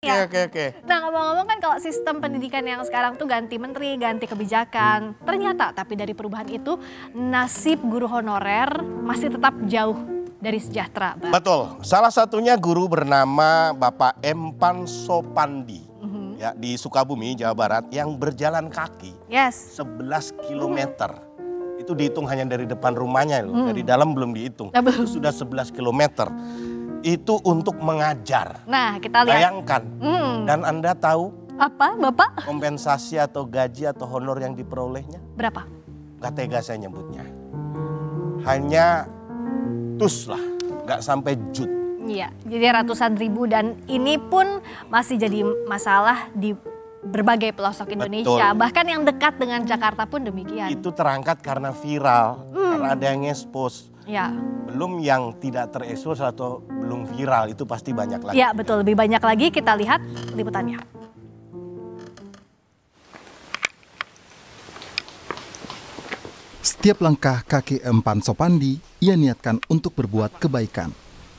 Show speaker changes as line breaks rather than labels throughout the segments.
Ya.
Oke.
Nah, ngomong-ngomong kan kalau sistem pendidikan yang sekarang tuh ganti menteri, ganti kebijakan. Ternyata tapi dari perubahan itu nasib guru honorer masih tetap jauh dari sejahtera, Bang.
Betul. Salah satunya guru bernama Bapak Empan Sopandi ya di Sukabumi, Jawa Barat yang berjalan kaki
Yes.
11 kilometer. Itu dihitung hanya dari depan rumahnya loh, dari dalam belum dihitung. Itu sudah 11 kilometer. Itu untuk mengajar.
Nah, kita lihat.
Bayangkan. Dan Anda tahu
Apa, Bapak?
kompensasi atau gaji atau honor yang diperolehnya?
Berapa?
Gak tega saya nyebutnya. Hanya tus lah, gak sampai jut.
Iya, jadi ratusan ribu dan ini pun masih jadi masalah di berbagai pelosok Indonesia.
Betul.
Bahkan yang dekat dengan Jakarta pun demikian.
Itu terangkat karena viral, karena ada yang expose.
Ya.
Belum yang tidak terekspos atau belum viral, itu pasti banyak lagi.
Ya betul, lebih banyak lagi. Kita lihat liputannya.
Setiap langkah kaki Empan Sopandi, ia niatkan untuk berbuat kebaikan.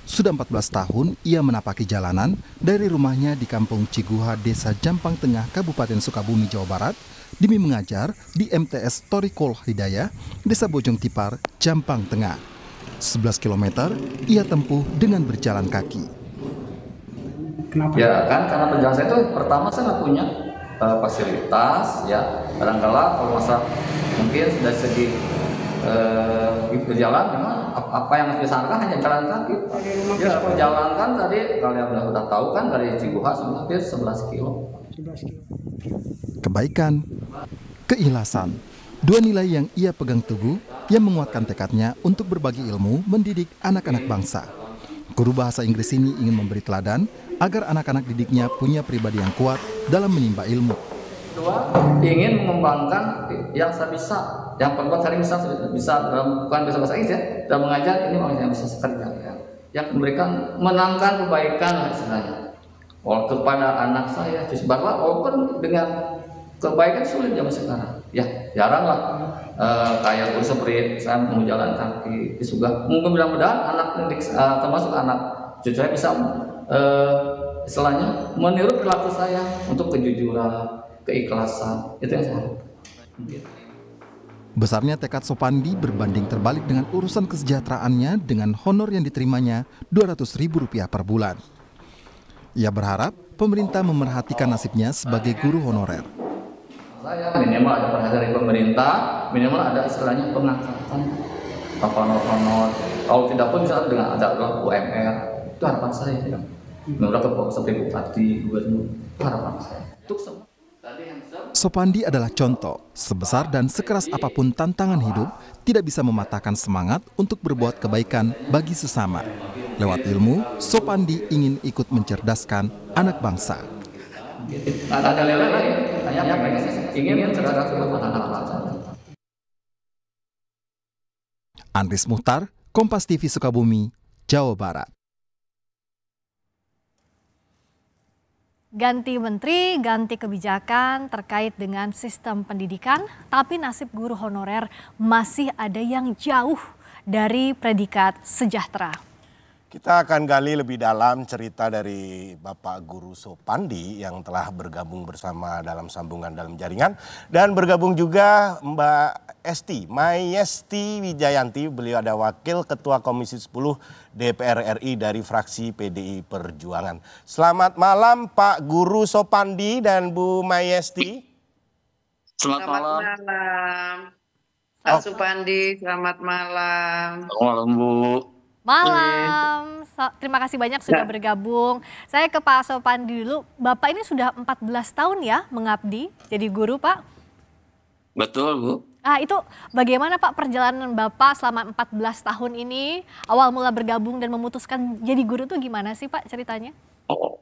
Sudah 14 tahun ia menapaki jalanan dari rumahnya di Kampung Ciguha, Desa Jampang Tengah, Kabupaten Sukabumi, Jawa Barat, demi mengajar di MTS Torikol Hidayah, Desa Bojong Tipar, Jampang Tengah. 11 km ia tempuh dengan berjalan kaki.
Kenapa? Ya kan karena penjelasan saya itu pertama saya nggak punya fasilitas ya. Kadang-kala kalau masa mungkin dari segi berjalan memang apa yang harus disarankan hanya jalan kaki. Ya perjalanan kan tadi kalian udah tahu kan dari Ciguha hampir 11 kilo.
Kebaikan, keikhlasan, dua nilai yang ia pegang teguh yang menguatkan tekadnya untuk berbagi ilmu mendidik anak-anak bangsa. Guru bahasa Inggris ini ingin memberi teladan agar anak-anak didiknya punya pribadi yang kuat dalam menimba ilmu.
Kedua, ingin mengembangkan yang saya bisa, yang perempuan saya bisa dalam bukan bahasa Inggris ya, dalam mengajar ini orang yang bisa sekerja, yang memberikan menanamkan kebaikan istilahnya. Kepada anak saya, bahwa walaupun dengan kebaikan sulit zaman sekarang, ya jarang lah kayak gue seperti saya mau jalan kaki, juga mungkin mudah-mudahan anak termasuk anak cucu saya bisa istilahnya meniru perilaku saya untuk kejujuran, keikhlasan, itu yang saya harapkan.
Besarnya tekad Sopandi berbanding terbalik dengan urusan kesejahteraannya dengan honor yang diterimanya Rp200.000 per bulan. Ia berharap pemerintah memerhatikan nasibnya sebagai guru honorer.
Saya minimal ada perhatian dari pemerintah, minimal ada istilahnya pengangkatan honor. Kalau tidak pun bisa dengan ada UMR, itu harapan saya. Menurut seperti bupati, gubernur, itu harapan saya. Untuk semua.
Sopandi adalah contoh, sebesar dan sekeras apapun tantangan hidup, tidak bisa mematahkan semangat untuk berbuat kebaikan bagi sesama. Lewat ilmu, Sopandi ingin ikut mencerdaskan anak bangsa.
Ada lele lain, ingin mencerdaskan anak bangsa.
Andris Muhtar, Kompas TV Sukabumi, Jawa Barat.
Ganti menteri, ganti kebijakan terkait dengan sistem pendidikan, tapi nasib guru honorer masih ada yang jauh dari predikat sejahtera.
Kita akan gali lebih dalam cerita dari Bapak Guru Sopandi yang telah bergabung bersama dalam sambungan dalam jaringan. Dan bergabung juga Mbak Esti, Mayesti Wijayanti, beliau ada Wakil Ketua Komisi 10 DPR RI dari fraksi PDI Perjuangan. Selamat malam Pak Guru Sopandi dan Bu Mayesti.
Selamat malam. Pak Supandi, selamat malam.
Selamat malam Bu.
Malam, terima kasih banyak sudah bergabung. Saya ke Pak Sopandi dulu. Bapak ini sudah 14 tahun ya mengabdi jadi guru, Pak?
Betul, Bu.
Ah, itu bagaimana Pak perjalanan Bapak selama 14 tahun ini? Awal mula bergabung dan memutuskan jadi guru tuh gimana sih Pak ceritanya?
Oh,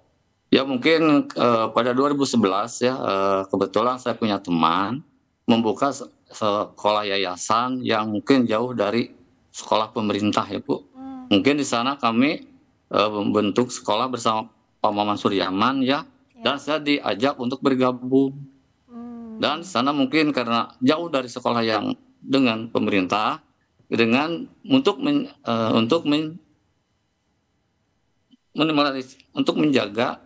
ya mungkin pada 2011 ya kebetulan saya punya teman membuka sekolah yayasan yang mungkin jauh dari sekolah pemerintah ya Bu. Mungkin di sana kami membentuk sekolah bersama Pak Maman Suryaman ya, dan saya diajak untuk bergabung. Dan di sana mungkin karena jauh dari sekolah yang dengan pemerintah, dengan untuk menjaga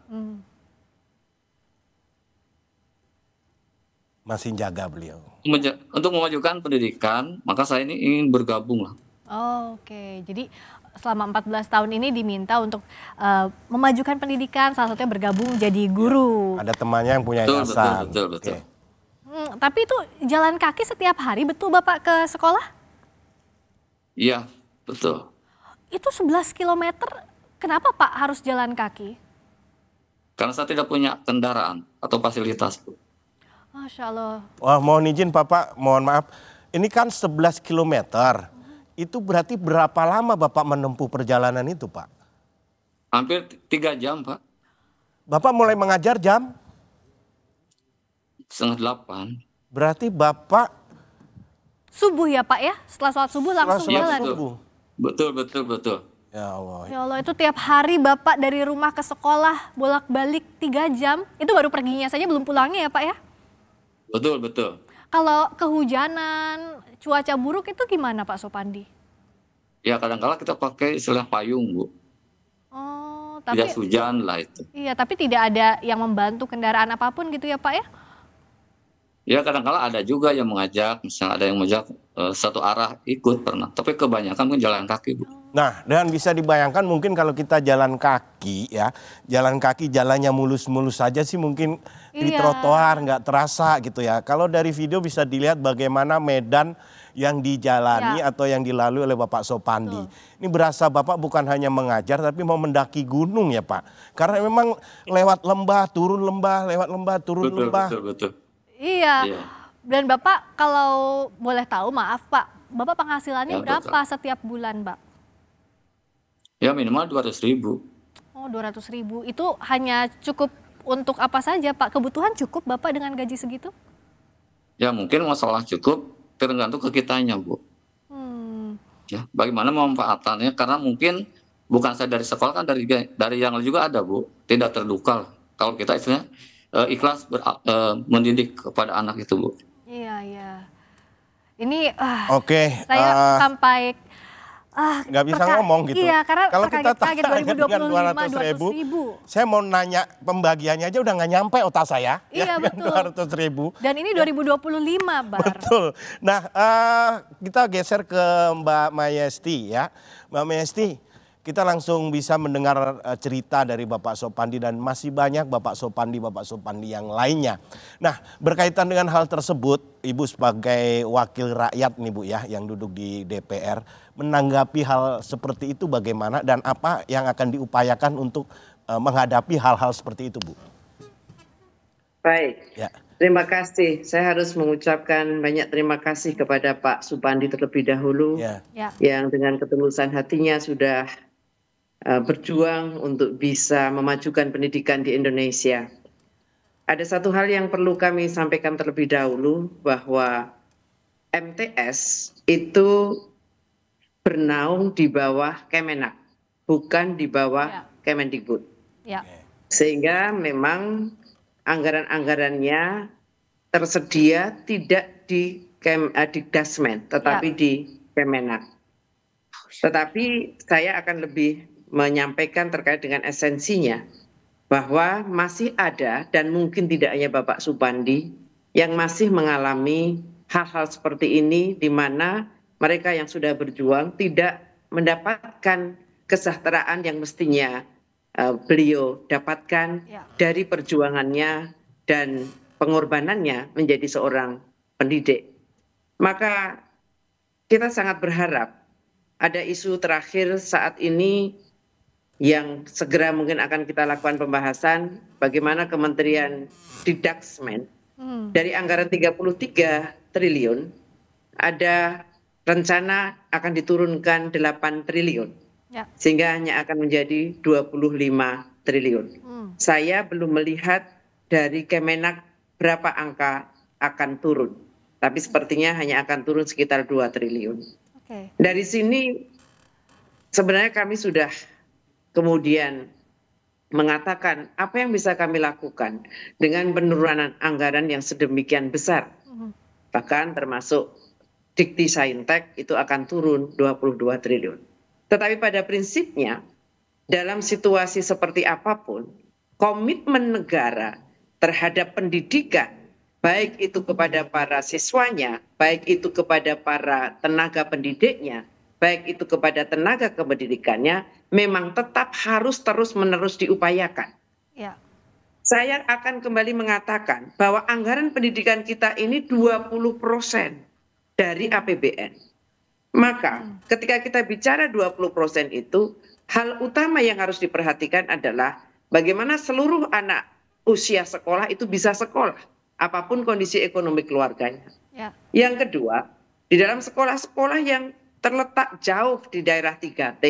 Masih jaga beliau.
Untuk memajukan pendidikan, maka saya ini ingin bergabung lah.
Oke, jadi selama 14 tahun ini diminta untuk memajukan pendidikan, salah satunya bergabung jadi guru.
Ada temannya yang punya yayasan.
Betul.
Oke.
Tapi itu jalan kaki setiap hari betul Bapak ke sekolah?
Iya, betul.
Itu 11 kilometer, kenapa Pak harus jalan kaki?
Karena saya tidak punya kendaraan atau fasilitas, Bu.
Masya Allah.
Wah, mohon izin Bapak, mohon maaf. Ini kan 11 kilometer. Itu berarti berapa lama Bapak menempuh perjalanan itu, Pak?
Hampir 3 jam, Pak.
Bapak mulai mengajar jam?
7:30.
Berarti Bapak
Subuh ya Pak ya? Setelah sholat subuh langsung
sholat
jalan?
subuh.
Betul.
Ya Allah.
Ya Allah, itu tiap hari Bapak dari rumah ke sekolah bolak-balik 3 jam. Itu baru perginya saja, belum pulangnya ya Pak ya?
Betul.
Kalau kehujanan, cuaca buruk itu gimana Pak Sopandi?
Ya kadang-kala kita pakai istilah payung, Bu.
Oh, tapi
Tidak hujan lah itu.
iya, tapi tidak ada yang membantu kendaraan apapun gitu ya Pak ya?
Ya kadang-kala ada juga yang mengajak, misalnya ada yang mengajak satu arah ikut pernah. Tapi kebanyakan kan jalan kaki, Bu.
Nah, dan bisa dibayangkan mungkin kalau kita jalan kaki ya, jalan kaki jalannya mulus-mulus saja sih mungkin di
Iya.
trotoar nggak terasa gitu ya. Kalau dari video bisa dilihat bagaimana medan yang dijalani
Ya.
atau yang dilalui oleh Bapak Sopandi. Ini berasa Bapak bukan hanya mengajar tapi mau mendaki gunung ya Pak. Karena memang lewat lembah, turun lembah, lewat lembah, turun lembah.
Betul.
Iya.
Iya.
Dan Bapak kalau boleh tahu, maaf Pak, Bapak penghasilannya
Ya,
berapa
betul.
setiap bulan Pak?
Ya minimal 200.000.
Oh, 200.000. Itu hanya cukup untuk apa saja Pak? Kebutuhan cukup Bapak dengan gaji segitu?
Ya mungkin masalah cukup tergantung ke kitanya, Bu. Ya, bagaimana memanfaatannya, karena mungkin bukan saya dari sekolah, kan dari yang lain juga ada, Bu. Tidak terduga lah. Kalau kita istilahnya ikhlas mendidik kepada anak itu, Bu.
Iya. Ini
Oke,
saya sampai
nggak bisa ngomong gitu.
Iya, karena
Kalau kita
terkaget-kaget
tanya dengan
2025 200.000.
saya mau nanya pembagiannya aja udah nggak nyampe otak saya.
Iya, betul.
200.000.
Dan ini 2025 Bar.
Betul. Nah, kita geser ke Mbak Mayesti ya. Mbak Mayesti, kita langsung bisa mendengar cerita dari Bapak Sopandi dan masih banyak Bapak Sopandi yang lainnya. Nah, berkaitan dengan hal tersebut, Ibu sebagai wakil rakyat nih Bu ya, yang duduk di DPR, menanggapi hal seperti itu bagaimana dan apa yang akan diupayakan untuk menghadapi hal-hal seperti itu Bu?
Baik.
Ya.
Terima kasih. Saya harus mengucapkan banyak terima kasih kepada Pak Supandi terlebih dahulu
Ya.
yang dengan ketulusan hatinya sudah berjuang untuk bisa memajukan pendidikan di Indonesia. Ada satu hal yang perlu kami sampaikan terlebih dahulu, bahwa MTS itu bernaung di bawah Kemenak, bukan di bawah Kemendikbud.
Ya.
Sehingga memang anggaran-anggarannya tersedia tidak di Dikdasmen, tetapi di Kemenak. Tetapi saya akan lebih menyampaikan terkait dengan esensinya, bahwa masih ada dan mungkin tidak hanya Bapak Supandi yang masih mengalami hal-hal seperti ini, di mana mereka yang sudah berjuang tidak mendapatkan kesejahteraan yang mestinya beliau dapatkan dari perjuangannya dan pengorbanannya menjadi seorang pendidik. Maka kita sangat berharap ada isu terakhir saat ini yang segera mungkin akan kita lakukan pembahasan, bagaimana Kementerian Dikdasmen dari anggaran 33 triliun ada rencana akan diturunkan 8 triliun. Sehingga hanya akan menjadi 25 triliun. Saya belum melihat dari Kemenak berapa angka akan turun. Tapi sepertinya hanya akan turun sekitar 2 triliun. Dari sini sebenarnya kami sudah kemudian mengatakan apa yang bisa kami lakukan dengan penurunan anggaran yang sedemikian besar. Bahkan termasuk Dikti-Saintek itu akan turun 22 triliun. Tetapi pada prinsipnya dalam situasi seperti apapun, komitmen negara terhadap pendidikan baik itu kepada para siswanya, baik itu kepada para tenaga pendidiknya, baik itu kepada tenaga kependidikannya, memang tetap harus terus-menerus diupayakan.
Ya.
Saya akan kembali mengatakan bahwa anggaran pendidikan kita ini 20% dari APBN. Maka ketika kita bicara 20% itu, hal utama yang harus diperhatikan adalah bagaimana seluruh anak usia sekolah itu bisa sekolah, apapun kondisi ekonomi keluarganya.
Ya.
Yang kedua, di dalam sekolah-sekolah yang terletak jauh di daerah 3T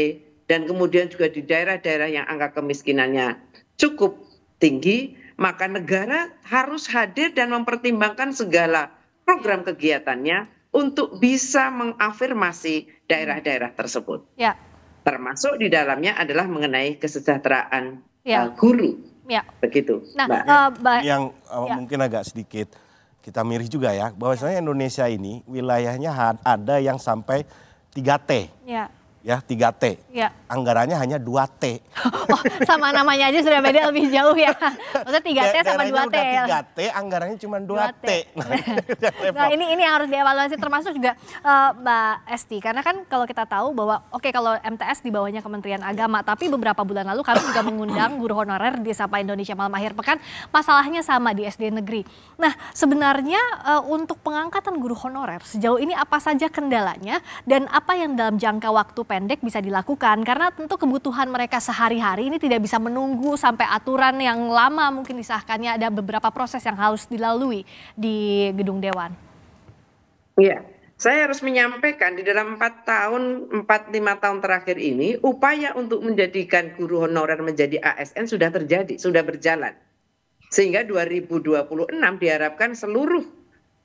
dan kemudian juga di daerah-daerah yang angka kemiskinannya cukup tinggi, maka negara harus hadir dan mempertimbangkan segala program kegiatannya untuk bisa mengafirmasi daerah-daerah tersebut.
Ya.
Termasuk di dalamnya adalah mengenai kesejahteraan
Ya.
guru.
Ya.
Begitu.
Nah,
Mbak.
Yang
Ya.
mungkin agak sedikit kita miris juga ya, bahwasanya Indonesia ini wilayahnya ada yang sampai 3T.
Ya.
Ya, 3T.
Ya.
Anggarannya hanya 2T.
Oh, sama namanya aja sudah beda lebih jauh ya. Maksudnya 3T sama 2T.
Udah 3T, anggarannya cuma 2T.
Nah, ini yang harus dievaluasi, termasuk juga Mbak Esti, karena kan kalau kita tahu bahwa oke, kalau MTS di bawahnya Kementerian Agama, tapi beberapa bulan lalu kami juga mengundang guru honorer di Sapa Indonesia Malam Akhir Pekan, masalahnya sama di SD negeri. Nah, sebenarnya untuk pengangkatan guru honorer sejauh ini apa saja kendalanya dan apa yang dalam jangka waktu pendek bisa dilakukan, karena tentu kebutuhan mereka sehari-hari ini tidak bisa menunggu sampai aturan yang lama mungkin disahkannya, ada beberapa proses yang harus dilalui di gedung Dewan.
Iya, saya harus menyampaikan di dalam 4-5 tahun terakhir ini, upaya untuk menjadikan guru honorer menjadi ASN sudah terjadi, sudah berjalan. Sehingga 2026 diharapkan seluruh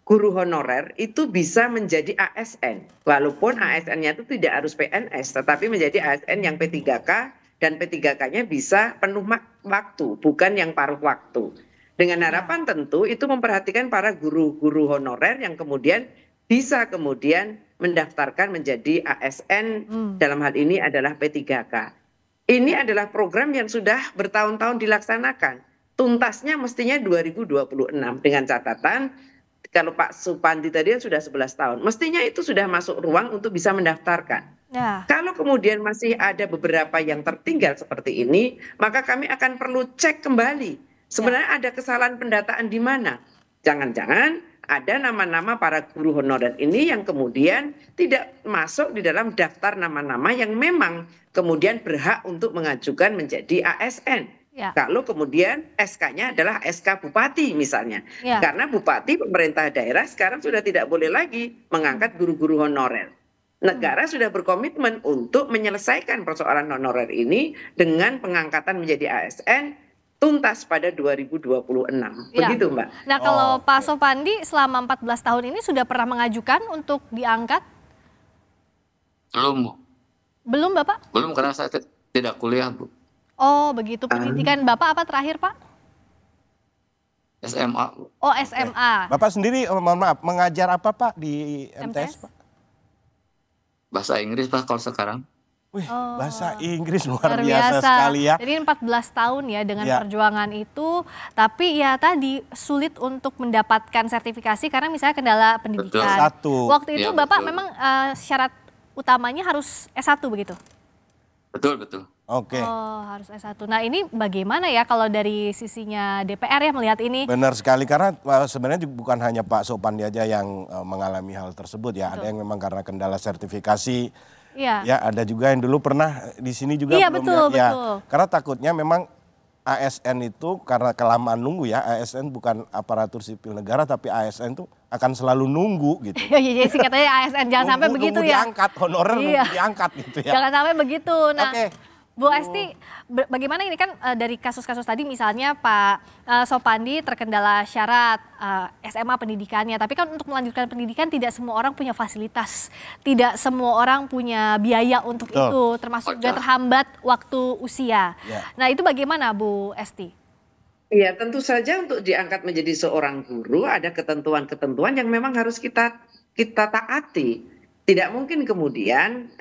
guru honorer itu bisa menjadi ASN. Walaupun ASN-nya itu tidak harus PNS, tetapi menjadi ASN yang P3K, dan P3K-nya bisa penuh waktu, bukan yang paruh waktu. Dengan harapan tentu itu memperhatikan para guru-guru honorer yang kemudian bisa kemudian mendaftarkan menjadi ASN, dalam hal ini adalah P3K. Ini adalah program yang sudah bertahun-tahun dilaksanakan. Tuntasnya mestinya 2026, dengan catatan kalau Pak Supandi tadi sudah 11 tahun, mestinya itu sudah masuk ruang untuk bisa mendaftarkan.
Ya.
Kalau kemudian masih ada beberapa yang tertinggal seperti ini, maka kami akan perlu cek kembali. Sebenarnya ada kesalahan pendataan di mana? Jangan-jangan ada nama-nama para guru honorer ini yang kemudian tidak masuk di dalam daftar nama-nama yang memang kemudian berhak untuk mengajukan menjadi ASN.
Ya.
Kalau kemudian SK-nya adalah SK Bupati misalnya.
Ya.
Karena Bupati pemerintah daerah sekarang sudah tidak boleh lagi mengangkat guru-guru honorer. Negara sudah berkomitmen untuk menyelesaikan persoalan honorer ini dengan pengangkatan menjadi ASN tuntas pada 2026.
Ya.
Begitu, Mbak.
Nah, kalau Pak Sopandi selama 14 tahun ini sudah pernah mengajukan untuk diangkat?
Belum, Bu.
Belum, Bapak?
Belum, karena saya tidak kuliah, Bu.
Oh, begitu. Pendidikan Bapak apa terakhir, Pak?
SMA, Bu.
Oh, SMA.
Bapak sendiri, mohon maaf, mengajar apa Pak di MTS, Pak?
Bahasa Inggris, Pak, kalau sekarang.
Wih, bahasa Inggris luar biasa
biasa
sekali ya.
Jadi 14 tahun ya dengan
Ya.
perjuangan itu, tapi ya tadi sulit untuk mendapatkan sertifikasi karena misalnya kendala pendidikan.
Satu.
Waktu itu
Ya,
Bapak
betul.
memang syarat utamanya harus S1 begitu?
Betul, betul.
Oke.
Oh, harus S1. Nah, ini bagaimana ya kalau dari sisinya DPR ya melihat ini?
Benar sekali, karena sebenarnya bukan hanya Pak Sopandi aja yang mengalami hal tersebut ya. Ada yang memang karena kendala sertifikasi.
Iya.
Ya, ada juga yang dulu pernah di sini juga
Iya,
belum
betul,
ya.
betul.
Karena takutnya memang ASN itu karena kelamaan nunggu ya. ASN bukan aparatur sipil negara, tapi ASN itu akan selalu nunggu gitu.
Iya sih katanya ASN jangan sampai begitu
Nunggu
ya.
diangkat, honorer
Iya.
nunggu diangkat gitu ya.
Jangan sampai begitu. Nah,
Oke.
Bu Esti, bagaimana ini kan dari kasus-kasus tadi misalnya Pak Sopandi terkendala syarat SMA pendidikannya, tapi kan untuk melanjutkan pendidikan tidak semua orang punya fasilitas, tidak semua orang punya biaya untuk
Betul.
itu, termasuk juga terhambat waktu usia.
Ya.
Nah, itu bagaimana Bu Esti?
Iya, tentu saja untuk diangkat menjadi seorang guru ada ketentuan-ketentuan yang memang harus kita taati. Tidak mungkin kemudian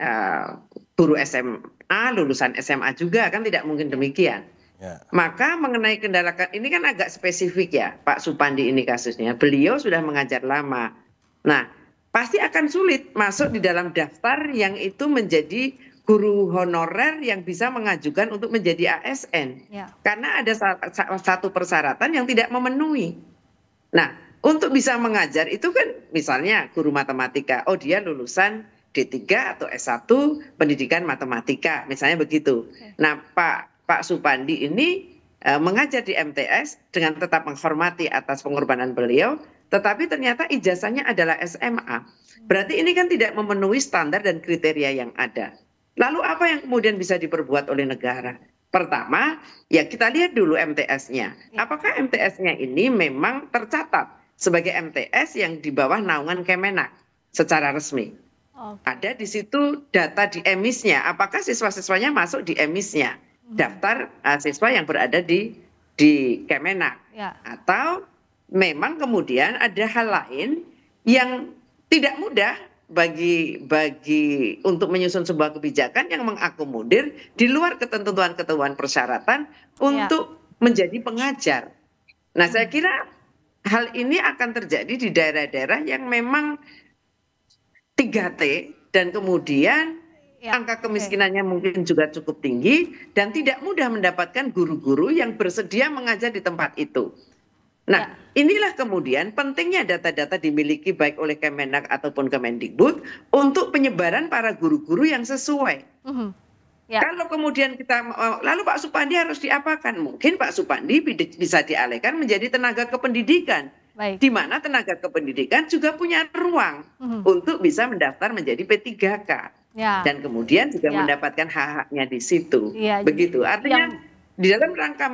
guru SMA, lulusan SMA juga, kan tidak mungkin demikian.
Ya.
Maka mengenai kendaraan ini kan agak spesifik ya Pak Supandi ini kasusnya. Beliau sudah mengajar lama. Nah, pasti akan sulit masuk di dalam daftar yang itu menjadi guru honorer yang bisa mengajukan untuk menjadi ASN.
Ya.
Karena ada satu persyaratan yang tidak memenuhi. Nah, untuk bisa mengajar itu kan misalnya guru matematika. Oh, dia lulusan D3 atau S1 pendidikan matematika, misalnya begitu. Nah, Pak Supandi ini mengajar di MTS dengan tetap menghormati atas pengorbanan beliau, tetapi ternyata ijazahnya adalah SMA. Berarti ini kan tidak memenuhi standar dan kriteria yang ada. Lalu apa yang kemudian bisa diperbuat oleh negara? Pertama, ya kita lihat dulu MTS-nya. Apakah MTS-nya ini memang tercatat sebagai MTS yang di bawah naungan Kemenak secara resmi? Ada di situ data di emisnya. Apakah siswa-siswanya masuk di emisnya? Daftar siswa yang berada di Kemenak. Ya. Atau memang kemudian ada hal lain yang tidak mudah bagi untuk menyusun sebuah kebijakan yang mengakomodir di luar ketentuan-ketentuan persyaratan untuk menjadi pengajar. Nah, saya kira hal ini akan terjadi di daerah-daerah yang memang 3T dan kemudian angka kemiskinannya mungkin juga cukup tinggi dan tidak mudah mendapatkan guru-guru yang bersedia mengajar di tempat itu. Nah, inilah kemudian pentingnya data-data dimiliki baik oleh Kemenak ataupun Kemendikbud untuk penyebaran para guru-guru yang sesuai. Kalau kemudian kita, lalu Pak Supandi harus diapakan? Mungkin Pak Supandi bisa dialihkan menjadi tenaga kependidikan. Di mana tenaga kependidikan juga punya ruang untuk bisa mendaftar menjadi P3K. Dan kemudian juga mendapatkan hak-haknya di situ. Begitu. Artinya di dalam rangka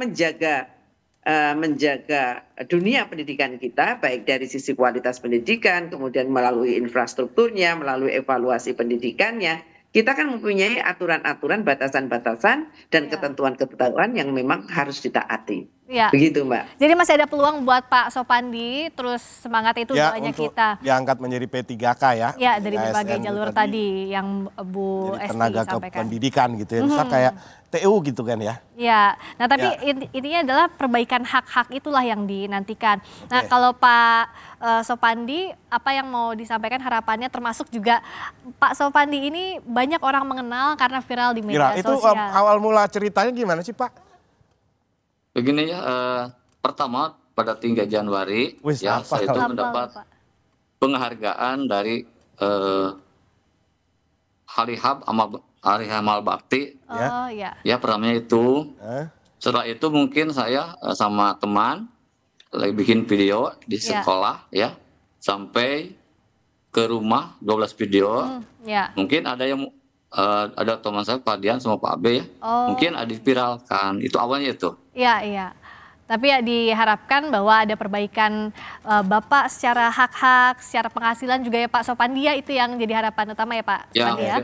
menjaga dunia pendidikan kita, baik dari sisi kualitas pendidikan, kemudian melalui infrastrukturnya, melalui evaluasi pendidikannya, kita kan mempunyai aturan-aturan, batasan-batasan, dan ketentuan-ketentuan yang memang harus ditaati. Begitu, Mbak.
Jadi masih ada peluang buat Pak Sopandi, terus semangat itu doanya kita.
Diangkat menjadi P3K ya.
Ya, dari berbagai jalur tadi yang Bu Esti
tenaga
sampaikan.
Kependidikan gitu ya, misal kayak TU gitu kan ya.
Ya, nah tapi intinya adalah perbaikan hak-hak itulah yang dinantikan. Nah kalau Pak Sopandi, apa yang mau disampaikan harapannya, termasuk juga Pak Sopandi ini banyak orang mengenal karena viral di media sosial.
Itu awal mula ceritanya gimana sih Pak?
Begini ya, pertama pada 3 Januari saya itu mendapat penghargaan dari Hari Hamal Bakti. Ya pertamanya itu. Setelah itu mungkin saya sama teman lagi bikin video di sekolah ya, sampai ke rumah 12 video. Mungkin ada yang ada teman saya Pak Dian sama Pak Abe ya, mungkin ada diviralkan, itu awalnya itu. Iya.
Tapi ya diharapkan bahwa ada perbaikan Bapak secara hak-hak, secara penghasilan juga ya Pak Sopandi ya, itu yang jadi harapan utama ya Pak Sopandi ya.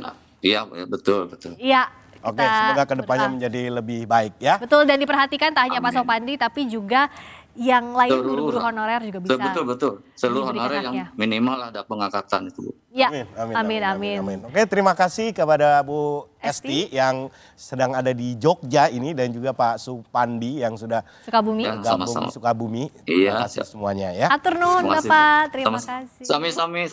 Iya betul.
Iya.
Oke, semoga kedepannya menjadi lebih baik ya.
Betul, dan diperhatikan tak hanya Pak Sopandi tapi juga yang lain guru-guru honorer juga bisa.
Betul. Seluruh honorer yang minimal ada pengangkatan itu.
Ya, amin.
Oke, terima kasih kepada Bu Esti yang sedang ada di Jogja ini dan juga Pak Supandi yang sudah bergabung di Sukabumi. Terima kasih semuanya ya.
Atur nuhun Bapak, terima kasih.
Sami-sami.